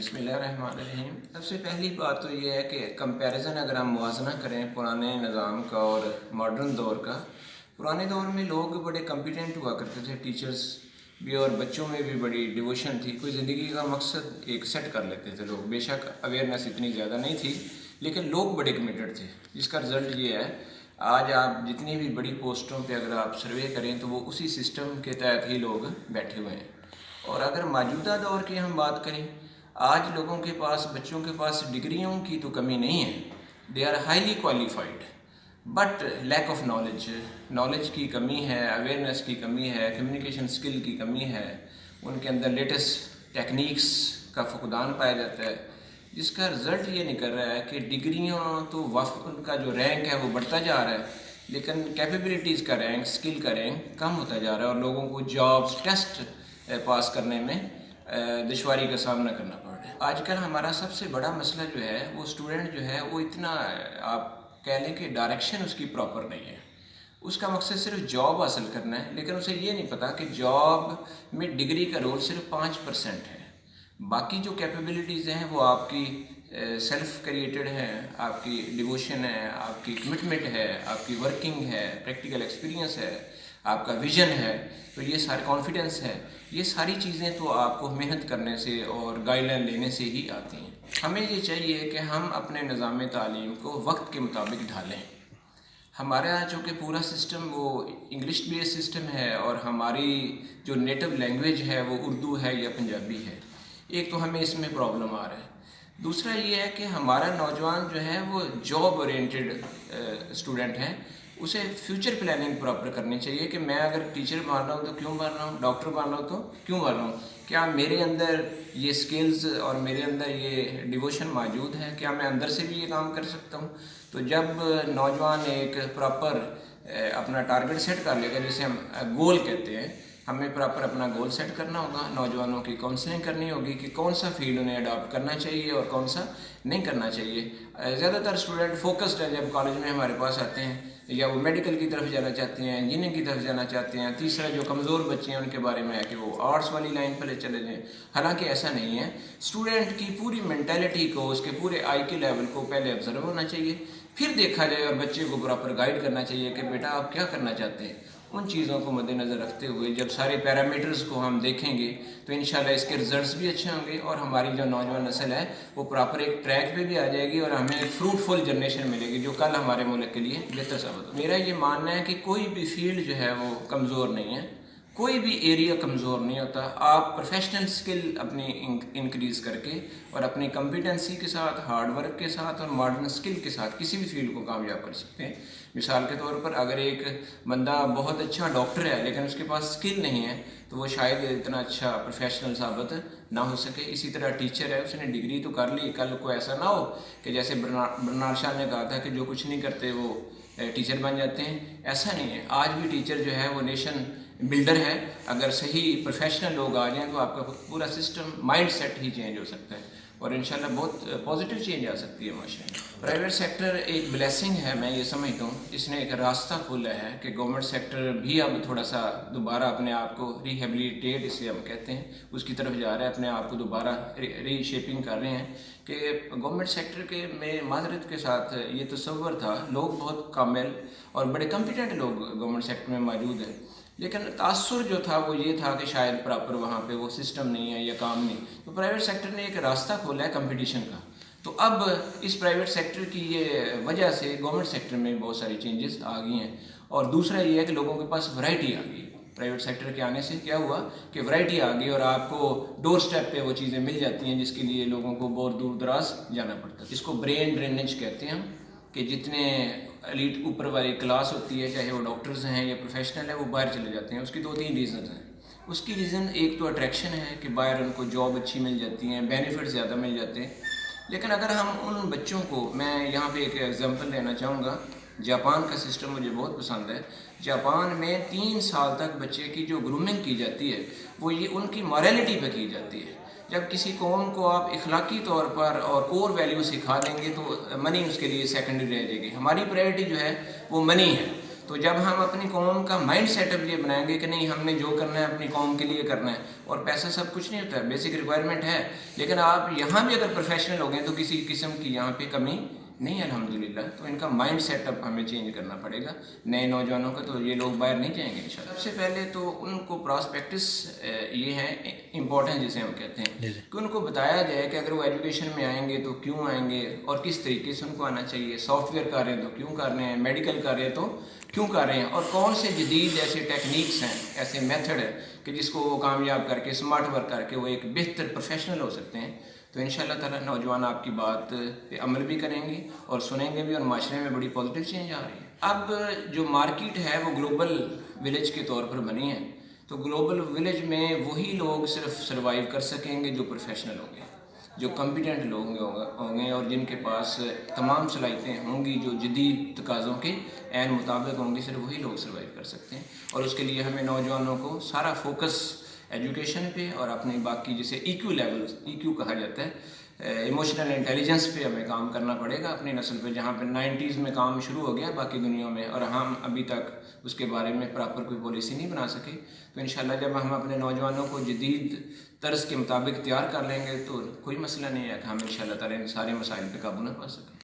बिस्मिल्लाहिर्रहमानिर्रहीम। सबसे पहली बात तो ये है कि कंपैरिजन अगर हम मुआवजना करें पुराने निज़ाम का और मॉडर्न दौर का, पुराने दौर में लोग बड़े कॉम्पिटेंट हुआ करते थे, टीचर्स भी और बच्चों में भी बड़ी डिवोशन थी। कोई ज़िंदगी का मकसद एक सेट कर लेते थे लोग। बेशक अवेयरनेस इतनी ज़्यादा नहीं थी लेकिन लोग बड़े कमिटेड थे, जिसका रिज़ल्ट ये है आज आप जितनी भी बड़ी पोस्टों पे अगर आप सर्वे करें तो वो उसी सिस्टम के तहत ही लोग बैठे हुए हैं। और अगर मौजूदा दौर की हम बात करें, आज लोगों के पास, बच्चों के पास डिग्रियों की तो कमी नहीं है, they are highly qualified, but lack of knowledge की कमी है, अवेयरनेस की कमी है, कम्युनिकेशन स्किल की कमी है, उनके अंदर लेटेस्ट टेक्निक्स का फुकदान पाया जाता है, जिसका रिज़ल्ट ये निकल रहा है कि डिग्रियाँ तो उनका जो रैंक है वो बढ़ता जा रहा है, लेकिन कैपेबिलिटीज़ का रैंक, स्किल का रैंक कम होता जा रहा है और लोगों को जॉब्स, टेस्ट पास करने में दुश्वारी का सामना करना पड़ रहा है। आजकल हमारा सबसे बड़ा मसला जो है वो स्टूडेंट जो है वो इतना, आप कह लें कि डायरेक्शन उसकी प्रॉपर नहीं है। उसका मकसद सिर्फ जॉब हासिल करना है, लेकिन उसे ये नहीं पता कि जॉब में डिग्री का रोल सिर्फ 5% है। बाकी जो कैपेबिलिटीज़ हैं वो आपकी सेल्फ क्रिएटेड है, आपकी डिवोशन है, आपकी कमिटमेंट है, आपकी वर्किंग है, प्रैक्टिकल एक्सपीरियंस है, आपका विजन है, तो ये सारे कॉन्फिडेंस है, ये सारी चीज़ें तो आपको मेहनत करने से और गाइडलाइन लेने से ही आती हैं। हमें ये चाहिए कि हम अपने निज़ाम तालीम को वक्त के मुताबिक ढालें। हमारा जो कि पूरा सिस्टम वो इंग्लिश बेस्ड सिस्टम है और हमारी जो नेटिव लैंग्वेज है वो उर्दू है या पंजाबी है। एक तो हमें इसमें प्रॉब्लम आ रहा है। दूसरा ये है कि हमारा नौजवान जो है वो जॉब ओरिएंटेड स्टूडेंट है, उसे फ्यूचर प्लानिंग प्रॉपर करनी चाहिए कि मैं अगर टीचर बन रहा हूँ तो क्यों बन रहा हूँ, डॉक्टर बन रहा हूँ तो क्यों बन रहा हूँ, क्या मेरे अंदर ये स्किल्स और मेरे अंदर ये डिवोशन मौजूद है, क्या मैं अंदर से भी ये काम कर सकता हूँ। तो जब नौजवान एक प्रॉपर अपना टारगेट सेट कर लेगा, जिसे हम गोल कहते हैं, हमें प्रॉपर अपना गोल सेट करना होगा, नौजवानों की काउंसलिंग करनी होगी कि कौन सा फील्ड उन्हें अडॉप्ट करना चाहिए और कौन सा नहीं करना चाहिए। ज़्यादातर स्टूडेंट फोकस्ड है जब कॉलेज में हमारे पास आते हैं, या वो मेडिकल की तरफ जाना चाहते हैं, इंजीनियरिंग की तरफ जाना चाहते हैं। तीसरा जो कमज़ोर बच्चे हैं उनके बारे में है कि वो आर्ट्स वाली लाइन पर चले जाएँ। हालांकि ऐसा नहीं है, स्टूडेंट की पूरी मेंटालिटी को, उसके पूरे आई के लेवल को पहले ऑब्जर्व होना चाहिए, फिर देखा जाए और बच्चे को प्रॉपर गाइड करना चाहिए कि बेटा आप क्या करना चाहते हैं। उन चीज़ों को मद्देनज़र रखते हुए जब सारे पैरामीटर्स को हम देखेंगे तो इंशाल्लाह इसके रिजल्ट्स भी अच्छे होंगे और हमारी जो नौजवान नस्ल है वो प्रॉपर एक ट्रैक पे भी आ जाएगी और हमें एक फ्रूटफुल जनरेशन मिलेगी जो कल हमारे मुल्क के लिए बेहतर साबित हो। मेरा ये मानना है कि कोई भी फील्ड जो है वो कमज़ोर नहीं है, कोई भी एरिया कमज़ोर नहीं होता। आप प्रोफेशनल स्किल अपनी इंक्रीज़ करके और अपनी कॉम्पिटेंसी के साथ, हार्ड वर्क के साथ और मॉडर्न स्किल के साथ किसी भी फील्ड को कामयाब कर सकते हैं। मिसाल के तौर पर अगर एक बंदा बहुत अच्छा डॉक्टर है लेकिन उसके पास स्किल नहीं है तो वो शायद इतना अच्छा प्रोफेशनल साबित ना हो सके। इसी तरह टीचर है, उसने डिग्री तो कर ली, कल को ऐसा ना हो कि जैसे बर्नार्ड शॉ ने कहा था कि जो कुछ नहीं करते वो टीचर बन जाते हैं। ऐसा नहीं है, आज भी टीचर जो है वो नेशन बिल्डर है। अगर सही प्रोफेशनल लोग आ जाएं तो आपका पूरा सिस्टम, माइंड सेट ही चेंज हो सकता है और इंशाल्लाह बहुत पॉजिटिव चेंज आ सकती है माशाल्लाह। प्राइवेट सेक्टर एक ब्लेसिंग है, मैं ये समझता हूँ। इसने एक रास्ता खोला है कि गवर्नमेंट सेक्टर भी अब थोड़ा सा दोबारा अपने आप को रिहेबिलिटेट, इसे हम कहते हैं, उसकी तरफ जा रहा है, अपने आप को दोबारा रीशेपिंग कर रहे हैं कि गवर्नमेंट सेक्टर के में माजरत के साथ ये तस्वर था, लोग बहुत कामिल और बड़े कॉम्पिटेंट लोग गवर्नमेंट सेक्टर में मौजूद हैं, लेकिन तासुर जो था वो ये था कि शायद प्रॉपर वहाँ पे वो सिस्टम नहीं है या काम नहीं। तो प्राइवेट सेक्टर ने एक रास्ता खोला है कंपटीशन का। तो अब इस प्राइवेट सेक्टर की ये वजह से गवर्नमेंट सेक्टर में बहुत सारी चेंजेस आ गई हैं। और दूसरा ये है कि लोगों के पास वैरायटी आ गई। प्राइवेट सेक्टर के आने से क्या हुआ कि वैरायटी आ गई और आपको डोर स्टेप पे वो चीज़ें मिल जाती हैं जिसके लिए लोगों को बहुत दूर दराज जाना पड़ता है। इसको ब्रेन ड्रेनेज कहते हैं हम, कि जितने एलीट ऊपर वाली क्लास होती है, चाहे वो डॉक्टर्स हैं या प्रोफेशनल है, वो बाहर चले जाते हैं। उसकी 2-3 रीज़न हैं। उसकी रीज़न एक तो अट्रैक्शन है कि बाहर उनको जॉब अच्छी मिल जाती हैं, बेनिफिट ज़्यादा मिल जाते हैं। लेकिन अगर हम उन बच्चों को, मैं यहाँ पे एक एग्जांपल लेना चाहूँगा, जापान का सिस्टम मुझे बहुत पसंद है। जापान में 3 साल तक बच्चे की जो ग्रूमिंग की जाती है वो ये उनकी मॉरलिटी पे की जाती है। जब किसी कौम को आप इखलाकी तौर पर और कोर वैल्यू सिखा देंगे तो मनी उसके लिए सेकेंडरी रह जाएगी। हमारी प्रायोरिटी जो है वो मनी है, तो जब हम अपनी कौम का माइंड सेटअप ये बनाएंगे कि नहीं हमने जो करना है अपनी कौम के लिए करना है, और पैसा सब कुछ नहीं होता है, बेसिक रिक्वायरमेंट है, लेकिन आप यहाँ भी अगर प्रोफेशनल हो गए तो किसी किस्म की यहाँ पे कमी नहीं है अल्हम्दुलिल्लाह। तो इनका माइंड सेटअप हमें चेंज करना पड़ेगा नए नौजवानों का, तो ये लोग बाहर नहीं जाएंगे इंशाल्लाह। सबसे पहले तो उनको प्रॉस्पेक्टस ये है इम्पोर्टेंट जिसे हम कहते हैं कि उनको बताया जाए कि अगर वो एजुकेशन में आएंगे तो क्यों आएंगे और किस तरीके से उनको आना चाहिए। सॉफ्टवेयर कर रहे हैं तो क्यों कर रहे हैं, मेडिकल कर रहे हैं तो क्यों कर रहे हैं, और कौन से जदीद ऐसे टेक्निक्स हैं, ऐसे मेथड है कि जिसको वो कामयाब करके स्मार्ट वर्क करके वो एक बेहतर प्रोफेशनल हो सकते हैं। तो इंशाल्लाह ताला नौजवान आपकी बात पे अमल भी करेंगे और सुनेंगे भी, और माशरे में बड़ी पॉजिटिव चेंज आ रही है। अब जो मार्केट है वो ग्लोबल विलेज के तौर पर बनी है, तो ग्लोबल विलेज में वही लोग सिर्फ सर्वाइव कर सकेंगे जो प्रोफेशनल होंगे, जो कॉम्पिटेंट लोग होंगे और जिनके पास तमाम सलाहियतें होंगी जो जदीद तकाज़ों के ऐन मुताबिक होंगी, सिर्फ वही लोग सर्वाइव कर सकते हैं। और उसके लिए हमें नौजवानों को सारा फोकस एजुकेशन पे और अपने बाकी जिसे EQ लेवल, EQ कहा जाता है, इमोशनल इंटेलिजेंस पे हमें काम करना पड़ेगा अपनी नस्ल पे, जहाँ पे 90s में काम शुरू हो गया बाकी दुनिया में, और हम अभी तक उसके बारे में प्रॉपर कोई पॉलिसी नहीं बना सके। तो इंशाल्लाह जब हम अपने नौजवानों को जदीद तर्ज के मुताबिक तैयार कर लेंगे तो कोई मसला नहीं है कि हम इंशाल्लाह ताला इन सारे मसाइल पे काबू ना पा सकें।